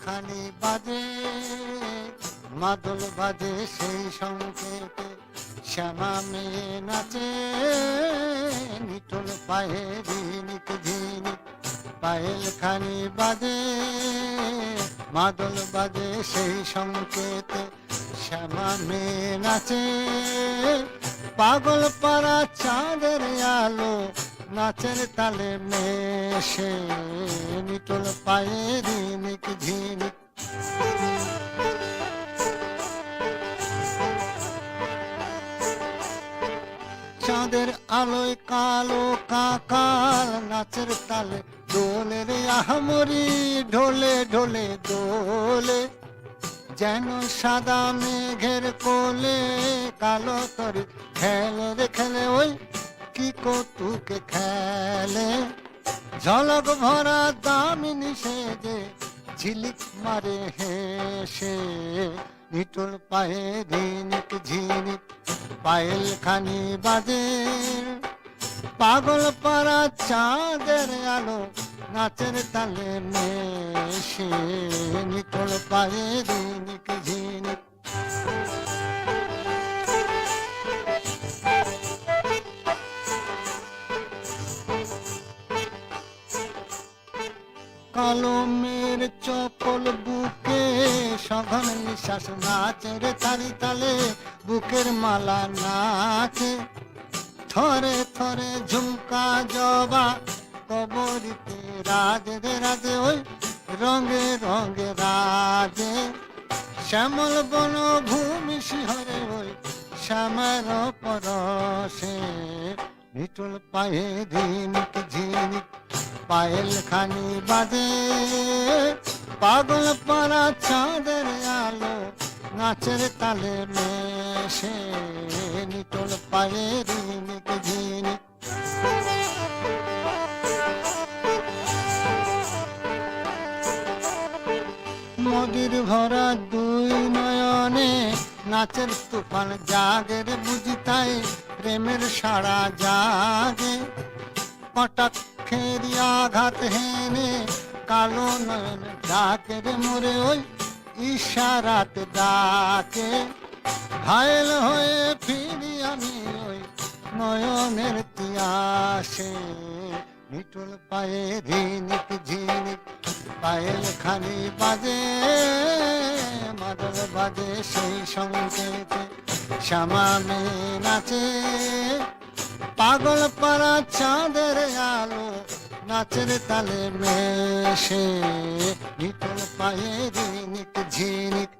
খানি বাজে মাদল বাজে সেই সংকেতে শ্যামা মেয়ে নাচে নিটোল পায়ে ঝিনিক ঝিনিক পায়েল খানি বাজে মাদল বাজে সেই সংকেতে শ্যামা মেয়ে নাচে পাগল পাড়া চাঁদের আলো নাচের তালে মেশে নিটোল পায়ে ঝিনিক ঝিনিক চাঁদের আলোয় কালো কাকাল নাচের তালে দোলে রে আহমরি ঢোলে ঢোলে দোলে যেন সাদা মেঘের কোলে কালো তরি খেলে রে খেলে ওই কি কৌতুকে খেলে ঝলক ভরা দামিনী সেজে ঝিলিক মারে হেসে নিটোল পায়ে ঝিনিক ঝিনিক পায়েল খানি বাজে পাগল পাড়া চাঁদের আলো নাচের তালে মেশে নিটোল পায়ে ঝিনিক ঝিনিক কালো মেয়ের চপল বুকে সঘন নিঃশ্বাস নাচের তারি তালে বুকের মালা নাচে থরে থরে ঝুমকা জবা কবরিতে রাজে রে রাজে ওই রঙে রঙে রাজে শ্যামল বন ভূমি শিহরে ওই শ্যামার পরশে নিটোল পায়ে ঝিনিক ঝিনিক পায়েল খানি বাজে পাগল পাড়া চাঁদের আলো নাচের তালে মেশে নিটোল পায়ে ঝিনিক ঝিনিক নদীর ভরা দুই নয়নে নাচের তুফান জাগের বুঝি তাই প্রেমের সারা জাগে কটাক্ষের আঘাত হেনে কালো নয়ন ডাকে রে মোরে ওই ইশারাতে ডাকে ঘায়েল হয়ে ফিরি আমি ওই নয়নের তিয়াসে নিটোল পায়ে ঝিনিক ঝিনিক পায়েল খানি বাজে মাদল বাজে সেই সংকেতে শ্যামা মেয়ে নাচে পাগল পাড়া চাঁদের আলো নাচের তালে মেশে নিটোল পায়ে ঝিনিক ঝিনিক